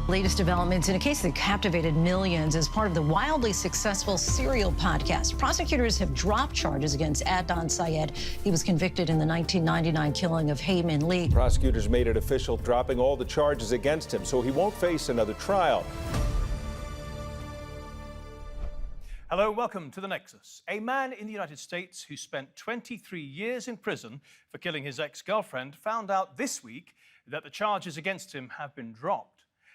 Latest developments in a case that captivated millions as part of the wildly successful Serial podcast. Prosecutors have dropped charges against Adnan Syed. He was convicted in the 1999 killing of Hae Min Lee. Prosecutors made it official, dropping all the charges against him, so he won't face another trial. Hello, welcome to The Nexus. A man in the United States who spent 23 years in prison for killing his ex-girlfriend found out this week that the charges against him have been dropped.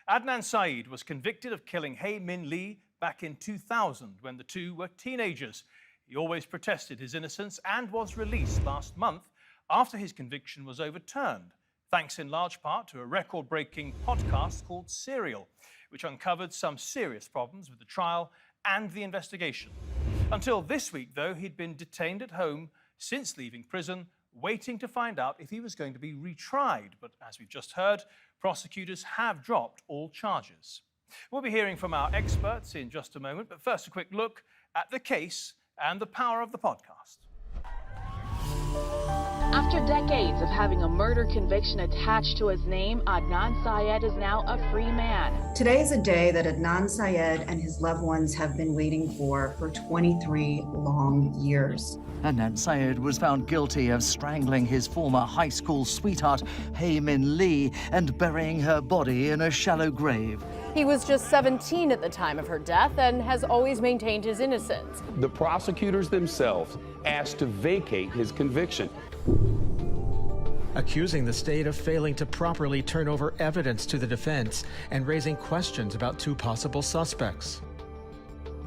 Adnan Syed was convicted of killing Hae Min Lee back in 2000 when the two were teenagers. He always protested his innocence and was released last month after his conviction was overturned, thanks in large part to a record-breaking podcast called Serial, which uncovered some serious problems with the trial and the investigation. Until this week, though, he'd been detained at home since leaving prison, waiting to find out if he was going to be retried. But as we've just heard, prosecutors have dropped all charges. We'll be hearing from our experts in just a moment, but first a quick look at the case and the power of the podcast. After decades of having a murder conviction attached to his name, Adnan Syed is now a free man. Today is a day that Adnan Syed and his loved ones have been waiting for 23 long years. Adnan Syed was found guilty of strangling his former high school sweetheart, Hae Min Lee, and burying her body in a shallow grave. He was just 17 at the time of her death and has always maintained his innocence. The prosecutors themselves asked to vacate his conviction, accusing the state of failing to properly turn over evidence to the defense and raising questions about two possible suspects.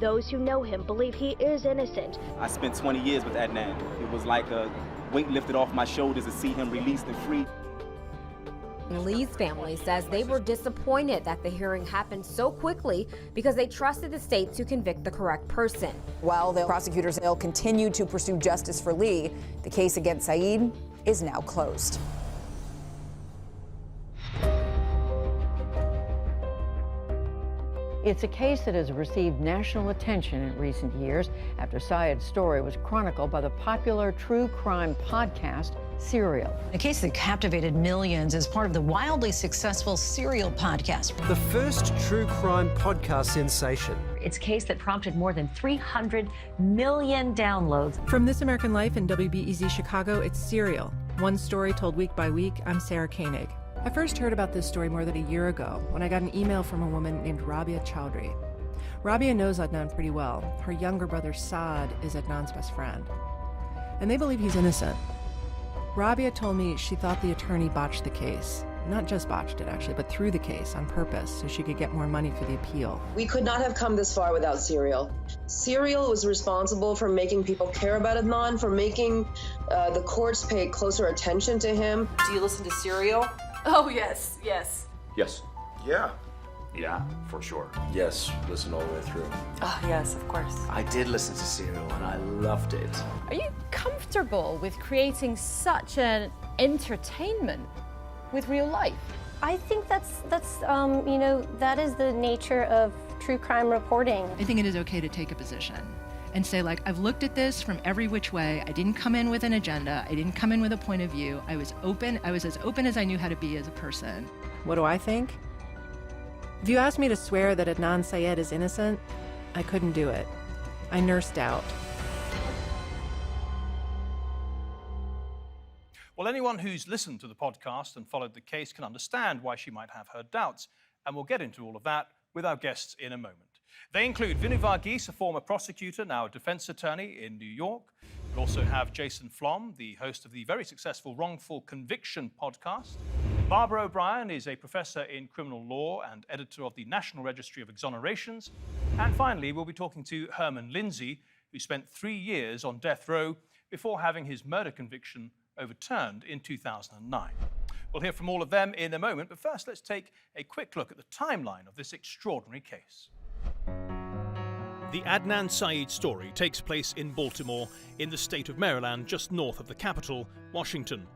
Those who know him believe he is innocent. I spent 20 years with Adnan. It was like a weight lifted off my shoulders to see him released and free. Lee's family says they were disappointed that the hearing happened so quickly because they trusted the state to convict the correct person. While the prosecutors will continue to pursue justice for Lee, the case against Syed is now closed. It's a case that has received national attention in recent years after Syed's story was chronicled by the popular true crime podcast Serial. A case that captivated millions as part of the wildly successful Serial podcast. The first true crime podcast sensation. It's a case that prompted more than 300 million downloads. From This American Life and WBEZ Chicago, it's Serial. One story told week by week. I'm Sarah Koenig. I first heard about this story more than a year ago when I got an email from a woman named Rabia Chowdhury. Rabia knows Adnan pretty well. Her younger brother Saad is Adnan's best friend. And they believe he's innocent. Rabia told me she thought the attorney botched the case. Not just botched it, actually, but threw the case on purpose so she could get more money for the appeal. We could not have come this far without Serial. Serial was responsible for making people care about Adnan, for making the courts pay closer attention to him. Do you listen to Serial? Oh, yes, yes. Yes. Yeah. Yeah, for sure. Yes, listen all the way through. Oh, yes, of course. I did listen to Serial and I loved it. Are you comfortable with creating such an entertainment with real life? I think that's that is the nature of true crime reporting. I think it is okay to take a position and say, like, I've looked at this from every which way. I didn't come in with an agenda. I didn't come in with a point of view. I was open. I was as open as I knew how to be as a person. What do I think? If you asked me to swear that Adnan Syed is innocent, I couldn't do it. I nursed doubt. Well, anyone who's listened to the podcast and followed the case can understand why she might have her doubts, and we'll get into all of that with our guests in a moment. They include Vinu Varghese, a former prosecutor, now a defense attorney in New York. We'll also have Jason Flom, the host of the very successful Wrongful Conviction podcast. Barbara O'Brien is a professor in criminal law and editor of the National Registry of Exonerations. And finally, we'll be talking to Herman Lindsay, who spent 3 years on death row before having his murder conviction overturned in 2009. We'll hear from all of them in a moment, but first let's take a quick look at the timeline of this extraordinary case. The Adnan Syed story takes place in Baltimore, in the state of Maryland, just north of the capital, Washington.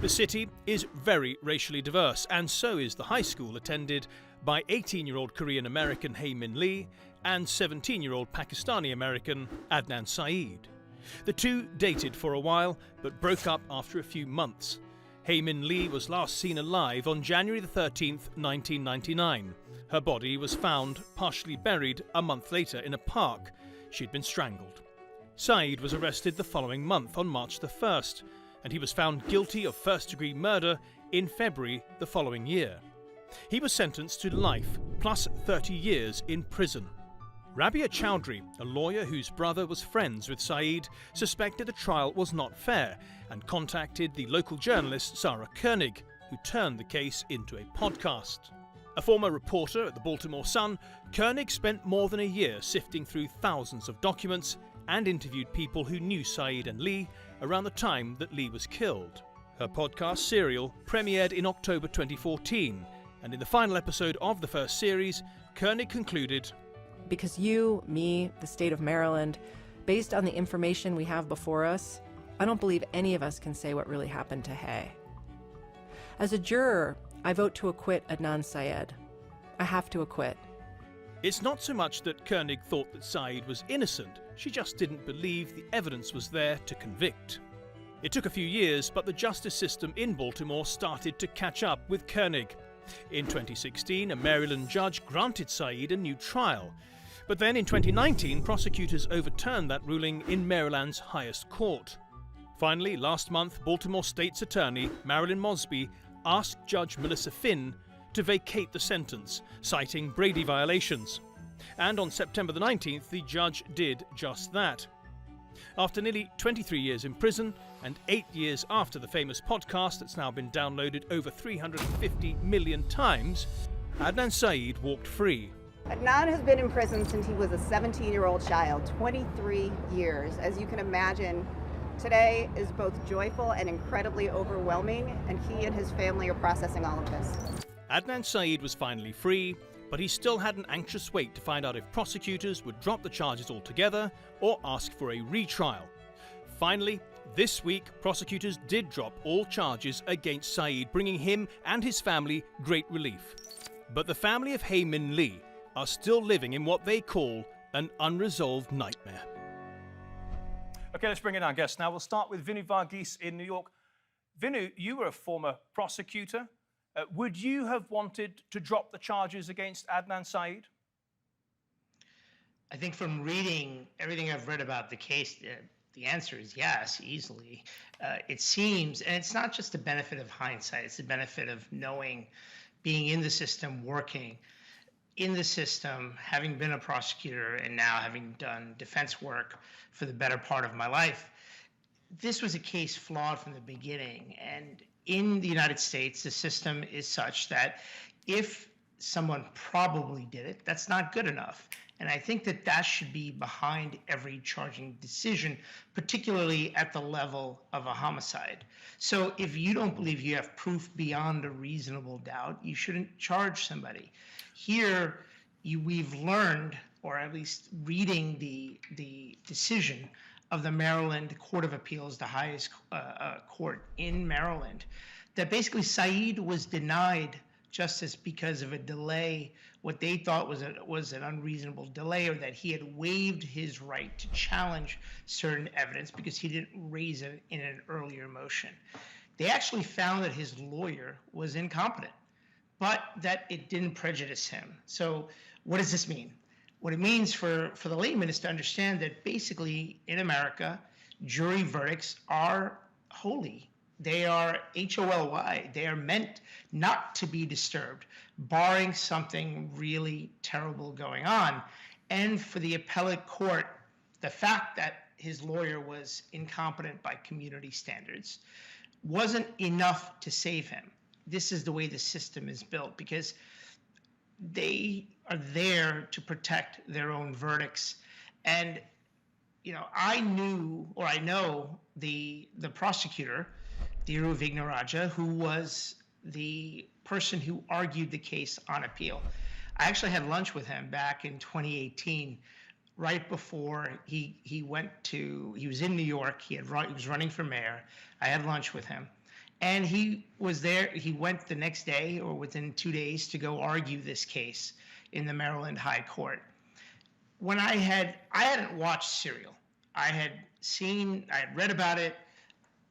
The city is very racially diverse, and so is the high school attended by 18-year-old Korean-American Hae Min Lee and 17-year-old Pakistani-American Adnan Syed. The two dated for a while, but broke up after a few months. Hae Min Lee was last seen alive on January the 13th, 1999. Her body was found partially buried a month later in a park. She'd been strangled. Syed was arrested the following month on March the 1st, and he was found guilty of first-degree murder in February the following year. He was sentenced to life plus 30 years in prison. Rabia Chowdhury, a lawyer whose brother was friends with Syed, suspected the trial was not fair and contacted the local journalist Sarah Koenig, who turned the case into a podcast. A former reporter at the Baltimore Sun, Koenig spent more than a year sifting through thousands of documents and interviewed people who knew Syed and Lee around the time that Lee was killed. Her podcast, Serial, premiered in October 2014, and in the final episode of the first series, Koenig concluded, "Because you, me, the state of Maryland, based on the information we have before us, I don't believe any of us can say what really happened to Hae. As a juror, I vote to acquit Adnan Syed. I have to acquit." It's not so much that Koenig thought that Syed was innocent, she just didn't believe the evidence was there to convict. It took a few years, but the justice system in Baltimore started to catch up with Koenig. In 2016, a Maryland judge granted Syed a new trial. But then in 2019, prosecutors overturned that ruling in Maryland's highest court. Finally, last month, Baltimore State's Attorney Marilyn Mosby asked Judge Melissa Finn to vacate the sentence, citing Brady violations. And on September the 19th, the judge did just that. After nearly 23 years in prison and 8 years after the famous podcast that's now been downloaded over 350 million times, Adnan Syed walked free. Adnan has been in prison since he was a 17-year-old child, 23 years. As you can imagine, today is both joyful and incredibly overwhelming, and he and his family are processing all of this. Adnan Syed was finally free, but he still had an anxious wait to find out if prosecutors would drop the charges altogether or ask for a retrial. Finally, this week, prosecutors did drop all charges against Syed, bringing him and his family great relief. But the family of Hae Min Lee are still living in what they call an unresolved nightmare. Okay, let's bring in our guests now. We'll start with Vinu Varghese in New York. Vinu, you were a former prosecutor. Would you have wanted to drop the charges against Adnan Syed? I think from reading everything I've read about the case, the answer is yes, easily. It seems, and it's not just the benefit of hindsight, it's the benefit of knowing, being in the system, working in the system, having been a prosecutor and now having done defense work for the better part of my life. This was a case flawed from the beginning, and in the United States, the system is such that if someone probably did it, that's not good enough. And I think that that should be behind every charging decision, particularly at the level of a homicide. So if you don't believe you have proof beyond a reasonable doubt, you shouldn't charge somebody. Here, we've learned, or at least reading the decision of the Maryland Court of Appeals, the highest court in Maryland, that basically Syed was denied justice because of a delay, what they thought was an unreasonable delay, or that he had waived his right to challenge certain evidence because he didn't raise it in an earlier motion. They actually found that his lawyer was incompetent, but that it didn't prejudice him. So what does this mean? What it means for the layman is to understand that basically in America, jury verdicts are holy. They are HOLY. They are meant not to be disturbed, barring something really terrible going on. And for the appellate court, the fact that his lawyer was incompetent by community standards wasn't enough to save him. This is the way the system is built, because they are there to protect their own verdicts. And, I know the prosecutor, Dhiru Vignaraja, who was the person who argued the case on appeal. I actually had lunch with him back in 2018, right before he was in New York. He was running for mayor. I had lunch with him. And he was there. He went the next day or within 2 days to go argue this case in the Maryland High Court. When I hadn't watched Serial. I had read about it.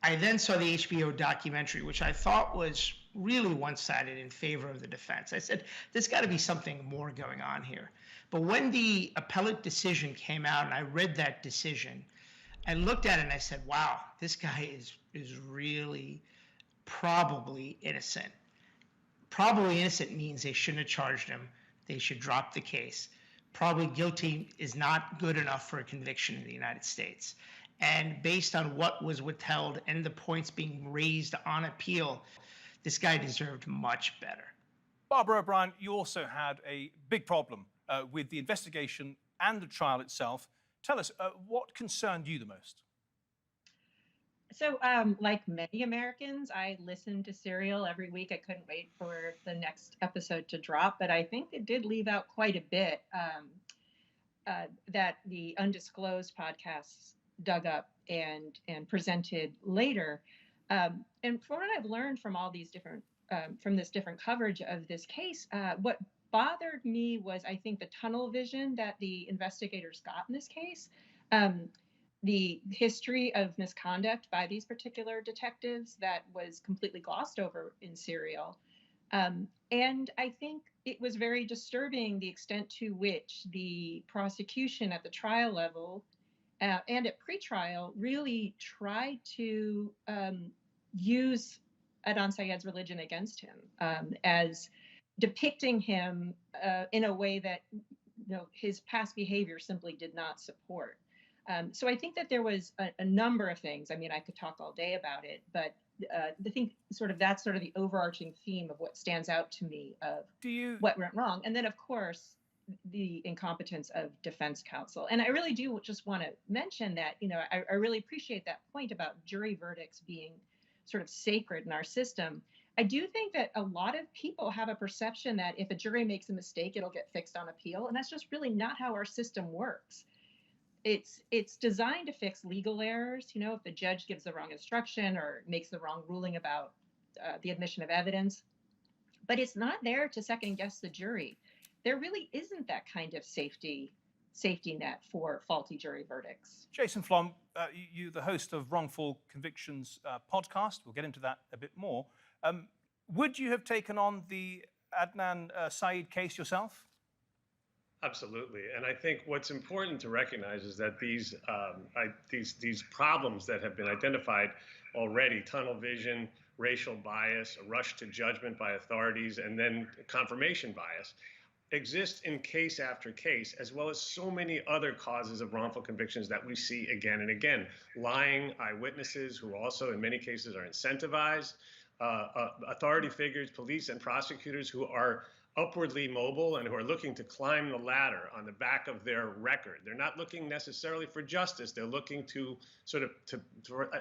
I then saw the HBO documentary, which I thought was really one-sided in favor of the defense. I said, there's got to be something more going on here. But when the appellate decision came out and I read that decision, I looked at it and I said, wow, this guy is really probably innocent. Probably innocent means they shouldn't have charged him. They should drop the case. Probably guilty is not good enough for a conviction in the United States. And based on what was withheld and the points being raised on appeal, this guy deserved much better. Barbara O'Brien, you also had a big problem with the investigation and the trial itself. Tell us, what concerned you the most? So, like many Americans, I listened to Serial every week. I couldn't wait for the next episode to drop, but I think it did leave out quite a bit that the undisclosed podcasts dug up and presented later. And from what I've learned from all these different from this different coverage of this case, what bothered me was, I think, the tunnel vision that the investigators got in this case. The history of misconduct by these particular detectives that was completely glossed over in Serial. And I think it was very disturbing the extent to which the prosecution at the trial level and at pretrial really tried to use Adnan Syed's religion against him, as depicting him in a way that his past behavior simply did not support. So I think that there was a number of things. I mean, I could talk all day about it, but I think that's sort of the overarching theme of what stands out to me of what went wrong. And then, of course, the incompetence of defense counsel. And I really do just want to mention that, I really appreciate that point about jury verdicts being sort of sacred in our system. I do think that a lot of people have a perception that if a jury makes a mistake, it'll get fixed on appeal. And that's just really not how our system works. It's designed to fix legal errors. If the judge gives the wrong instruction or makes the wrong ruling about the admission of evidence, but it's not there to second guess the jury. There really isn't that kind of safety net for faulty jury verdicts. Jason Flom, you the host of Wrongful Convictions podcast. We'll get into that a bit more. Would you have taken on the Adnan Syed case yourself? Absolutely, and I think what's important to recognize is that these problems that have been identified already, tunnel vision, racial bias, a rush to judgment by authorities, and then confirmation bias, exist in case after case, as well as so many other causes of wrongful convictions that we see again and again. Lying eyewitnesses who also in many cases are incentivized, authority figures, police and prosecutors who are upwardly mobile and who are looking to climb the ladder on the back of their record. They're not looking necessarily for justice. They're looking to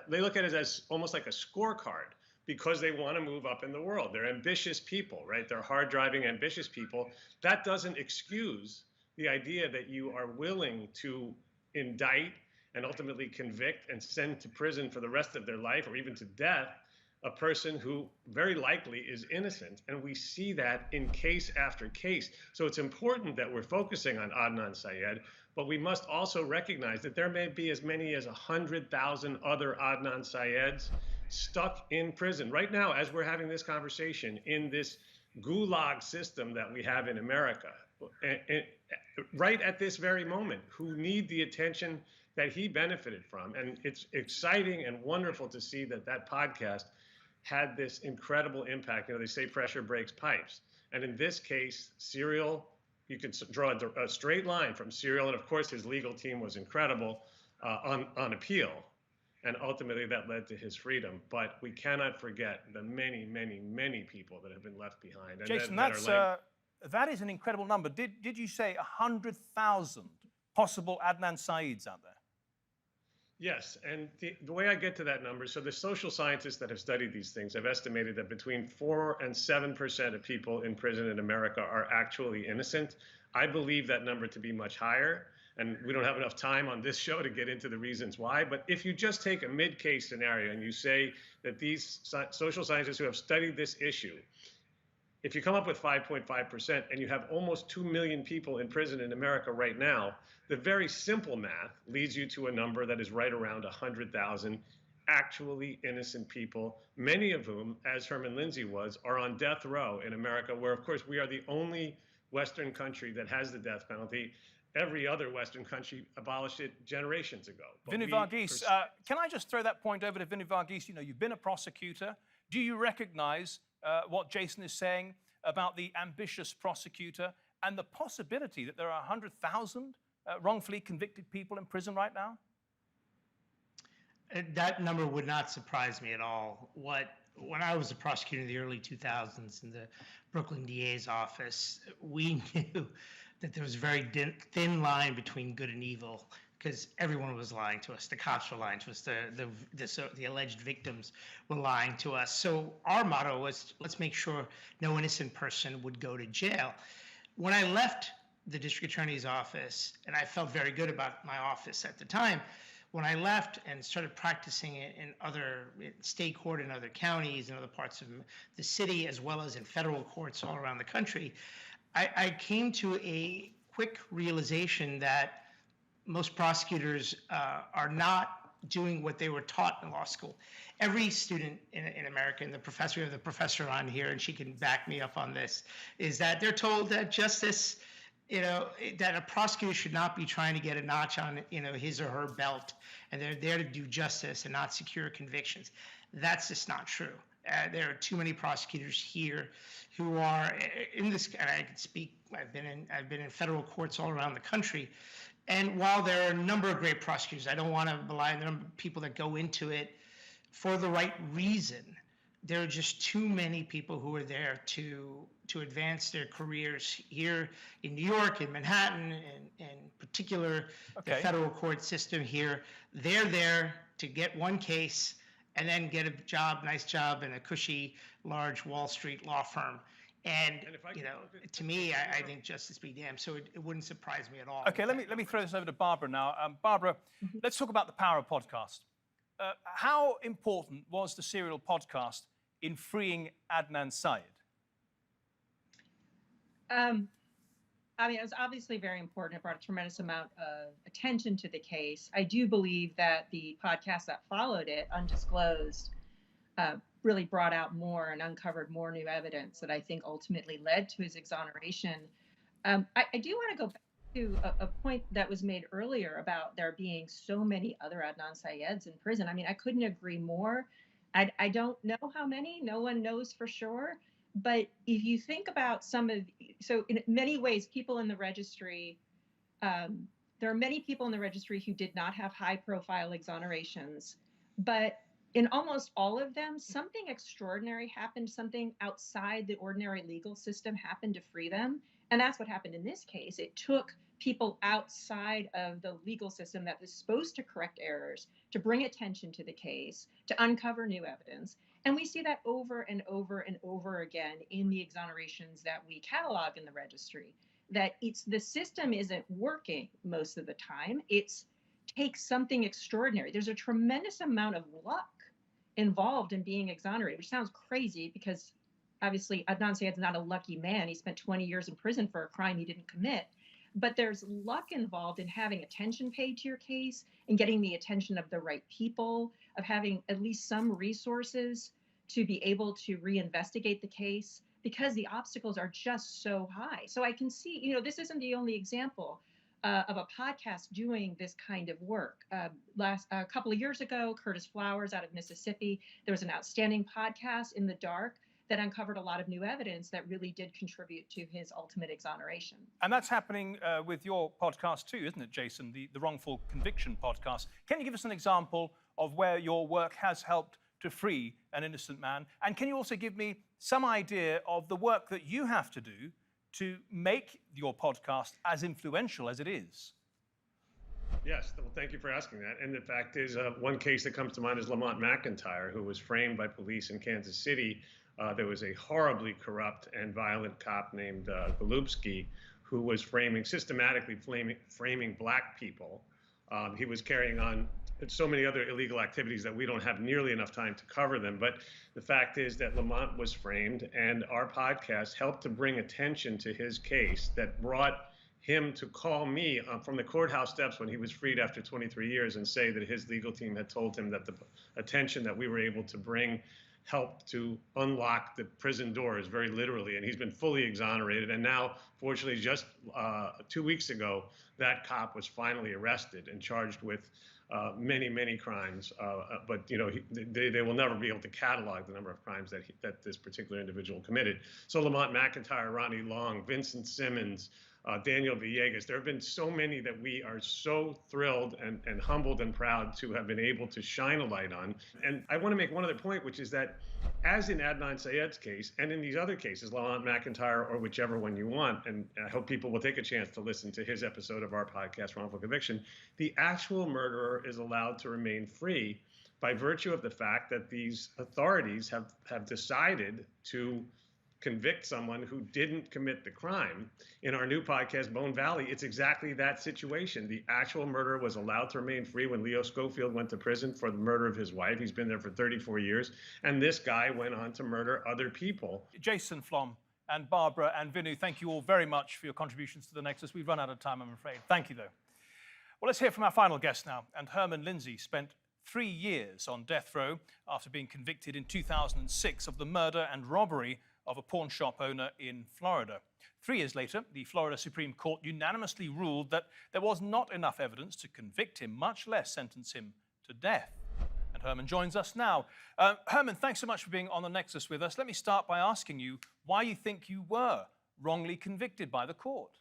they look at it as almost like a scorecard because they want to move up in the world. They're ambitious people, right? They're hard-driving, ambitious people. That doesn't excuse the idea that you are willing to indict and ultimately convict and send to prison for the rest of their life or even to death a person who very likely is innocent. And we see that in case after case. So it's important that we're focusing on Adnan Syed, but we must also recognize that there may be as many as 100,000 other Adnan Syeds stuck in prison right now as we're having this conversation in this gulag system that we have in America, right at this very moment, who need the attention that he benefited from. And it's exciting and wonderful to see that that podcast had this incredible impact. They say pressure breaks pipes. And in this case, Serial, you could draw a straight line from Serial, and of course his legal team was incredible on appeal. And ultimately that led to his freedom. But we cannot forget the many, many, many people that have been left behind. And Jason, that is an incredible number. Did you say 100,000 possible Adnan Syeds out there? Yes, and the way I get to that number, so the social scientists that have studied these things have estimated that between 4 and 7% of people in prison in America are actually innocent. I believe that number to be much higher, and we don't have enough time on this show to get into the reasons why, but if you just take a mid-case scenario and you say that these social scientists who have studied this issue, if you come up with 5.5% and you have almost 2 million people in prison in America right now, the very simple math leads you to a number that is right around 100,000 actually innocent people, many of whom, as Herman Lindsay was, are on death row in America, where, of course, we are the only Western country that has the death penalty. Every other Western country abolished it generations ago. Vinny Varghese, can I just throw that point over to Vinny Varghese? You know, you've been a prosecutor. Do you recognize what Jason is saying about the ambitious prosecutor and the possibility that there are 100,000 wrongfully convicted people in prison right now? That number would not surprise me at all. When I was a prosecutor in the early 2000s in the Brooklyn DA's office, we knew that there was a very thin line between good and evil, because everyone was lying to us. The cops were lying to us. The alleged victims were lying to us. So our motto was, let's make sure no innocent person would go to jail. When I left the district attorney's office, and I felt very good about my office at the time, when I left and started practicing it in state court in other counties and other parts of the city, as well as in federal courts all around the country, I came to a quick realization that most prosecutors are not doing what they were taught in law school. Every student in America, and the professor on here, and she can back me up on this, is that they're told that justice, that a prosecutor should not be trying to get a notch on, his or her belt, and they're there to do justice and not secure convictions. That's just not true. There are too many prosecutors here who are in this, and I can speak, I've been in federal courts all around the country, and while there are a number of great prosecutors, I don't want to belie the number of people that go into it for the right reason. There are just too many people who are there to advance their careers here in New York, in Manhattan, and in particular, the federal court system here. They're there to get one case and then get a nice job in a cushy, large Wall Street law firm. And to me, I think justice be damned. So it wouldn't surprise me at all. Okay, let me throw this over to Barbara now. Barbara, let's talk about the power of podcast. How important was the Serial podcast in freeing Adnan Syed? It was obviously very important. It brought a tremendous amount of attention to the case. I do believe that the podcast that followed it, Undisclosed, really brought out more and uncovered more new evidence that I think ultimately led to his exoneration. I do want to go back to a point that was made earlier about there being so many other Adnan Syeds in prison. I couldn't agree more. I don't know how many, no one knows for sure. But if you think about so in many ways, people in the registry, there are many people in the registry who did not have high profile exonerations, but in almost all of them, something extraordinary happened, something outside the ordinary legal system happened to free them. And that's what happened in this case. It took people outside of the legal system that was supposed to correct errors, to bring attention to the case, to uncover new evidence. And we see that over and over and over again in the exonerations that we catalog in the registry, that the system isn't working most of the time. It takes something extraordinary. There's a tremendous amount of luck involved in being exonerated, which sounds crazy because obviously Adnan Syed's not a lucky man. He spent 20 years in prison for a crime he didn't commit. But there's luck involved in having attention paid to your case and getting the attention of the right people, of having at least some resources to be able to reinvestigate the case, because the obstacles are just so high. So I can see, this isn't the only example of a podcast doing this kind of work. A couple of years ago, Curtis Flowers out of Mississippi, there was an outstanding podcast, In the Dark, that uncovered a lot of new evidence that really did contribute to his ultimate exoneration. And that's happening with your podcast too, isn't it, Jason? The Wrongful Conviction podcast. Can you give us an example of where your work has helped to free an innocent man? And can you also give me some idea of the work that you have to do to make your podcast as influential as it is? Yes, well, thank you for asking that. And the fact is, one case that comes to mind is Lamont McIntyre, who was framed by police in Kansas City. There was a horribly corrupt and violent cop named Golubsky, who was systematically framing black people. He was carrying on so many other illegal activities that we don't have nearly enough time to cover them. But the fact is that Lamont was framed, and our podcast helped to bring attention to his case that brought him to call me from the courthouse steps when he was freed after 23 years and say that his legal team had told him that the attention that we were able to bring helped to unlock the prison doors, very literally, and he's been fully exonerated. And now, fortunately, just 2 weeks ago, that cop was finally arrested and charged with many crimes. But you know, they will never be able to catalog the number of crimes that this particular individual committed. So Lamont McIntyre, Ronnie Long, Vincent Simmons, Daniel Villegas. There have been so many that we are so thrilled and humbled and proud to have been able to shine a light on. And I want to make one other point, which is that as in Adnan Syed's case and in these other cases, Lamont McIntyre or whichever one you want, and I hope people will take a chance to listen to his episode of our podcast, Wrongful Conviction, the actual murderer is allowed to remain free by virtue of the fact that these authorities have decided to convict someone who didn't commit the crime. In our new podcast, Bone Valley, it's exactly that situation. The actual murderer was allowed to remain free when Leo Schofield went to prison for the murder of his wife. He's been there for 34 years. And this guy went on to murder other people. Jason Flom and Barbara and Vinu, thank you all very much for your contributions to the Nexus. We've run out of time, I'm afraid. Thank you, though. Well, let's hear from our final guest now. And Herman Lindsay spent 3 years on death row after being convicted in 2006 of the murder and robbery of a pawn shop owner in Florida. 3 years later, the Florida Supreme Court unanimously ruled that there was not enough evidence to convict him, much less sentence him to death. And Herman joins us now. Herman, thanks so much for being on the Nexus with us. Let me start by asking you why you think you were wrongly convicted by the court.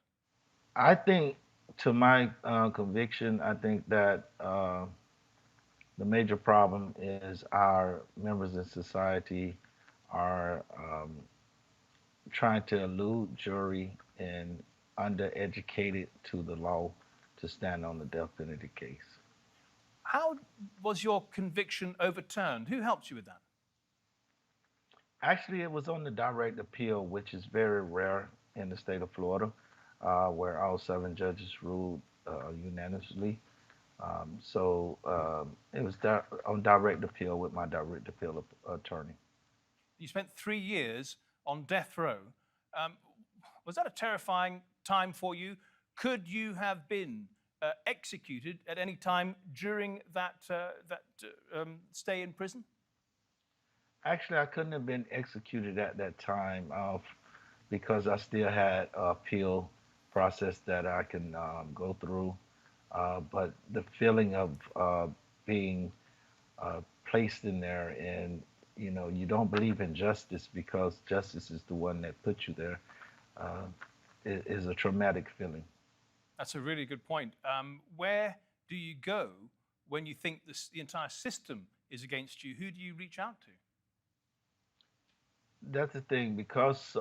I think, to my conviction, I think that the major problem is our members in society are trying to elude jury and undereducated to the law to stand on the death penalty case. How was your conviction overturned? Who helped you with that? Actually, it was on the direct appeal, which is very rare in the state of Florida, where all 7 judges ruled unanimously. It was on direct appeal with my direct appeal attorney. You spent 3 years on death row. Was that a terrifying time for you? Could you have been executed at any time during that stay in prison? Actually, I couldn't have been executed at that time because I still had an appeal process that I can go through. But the feeling of being placed in there and you don't believe in justice because justice is the one that put you there, is a traumatic feeling. That's a really good point. Where do you go when you think the entire system is against you? Who do you reach out to? That's the thing, because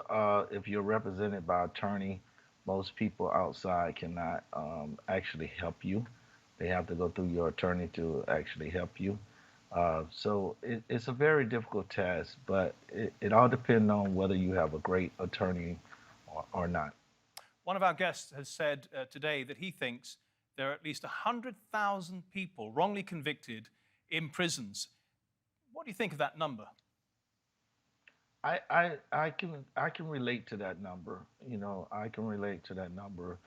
if you're represented by an attorney, most people outside cannot actually help you. They have to go through your attorney to actually help you. So it's a very difficult task, but it all depends on whether you have a great attorney or not. One of our guests has said today that he thinks there are at least 100,000 people wrongly convicted in prisons. What do you think of that number? I can relate to that number. I can relate to that number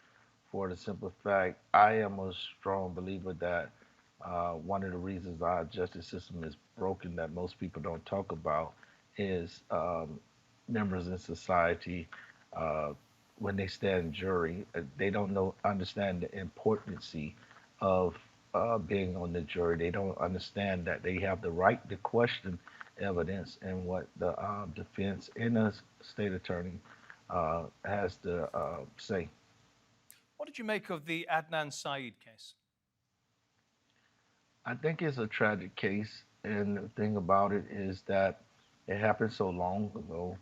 for the simple fact I am a strong believer that one of the reasons our justice system is broken that most people don't talk about is members in society when they stand jury, they don't understand the importance of being on the jury. They don't understand that they have the right to question evidence and what the defense and the state attorney has to say. What did you make of the Adnan Syed case? I think it's a tragic case, and the thing about it is that it happened so long ago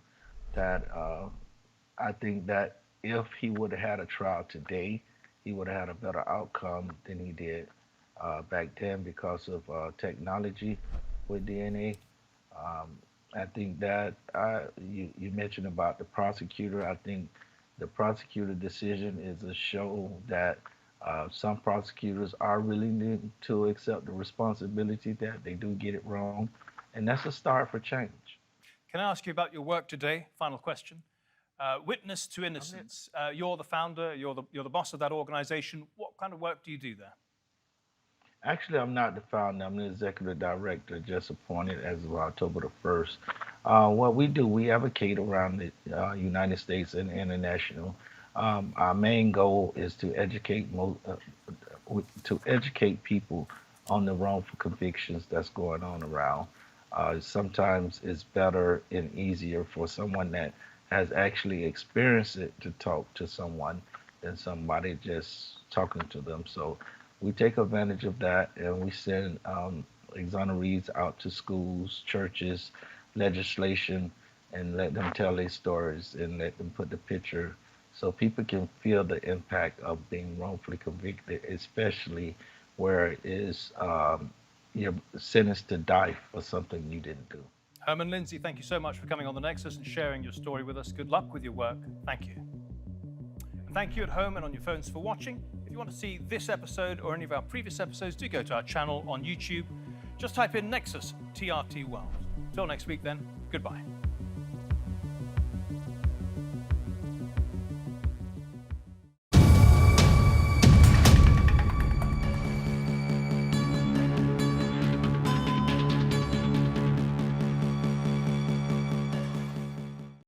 that I think that if he would have had a trial today, he would have had a better outcome than he did back then because of technology with DNA. I think that you mentioned about the prosecutor. I think the prosecutor decision is a show that some prosecutors are willing to accept the responsibility that they do get it wrong, and that's a start for change. Can I ask you about your work today? Final question. Witness to Innocence. You're the founder, you're the boss of that organization. What kind of work do you do there? Actually, I'm not the founder. I'm the executive director, just appointed as of October the 1st. What we do, we advocate around the United States and international. Our main goal is to educate people on the wrongful convictions that's going on around. Sometimes it's better and easier for someone that has actually experienced it to talk to someone than somebody just talking to them. So we take advantage of that, and we send exonerees out to schools, churches, legislation, and let them tell their stories and let them put the picture so people can feel the impact of being wrongfully convicted, especially where it is you're sentenced to die for something you didn't do. Herman Lindsay, thank you so much for coming on The Nexus and sharing your story with us. Good luck with your work. Thank you. And thank you at home and on your phones for watching. If you want to see this episode or any of our previous episodes, do go to our channel on YouTube. Just type in Nexus TRT World. Till next week then, goodbye.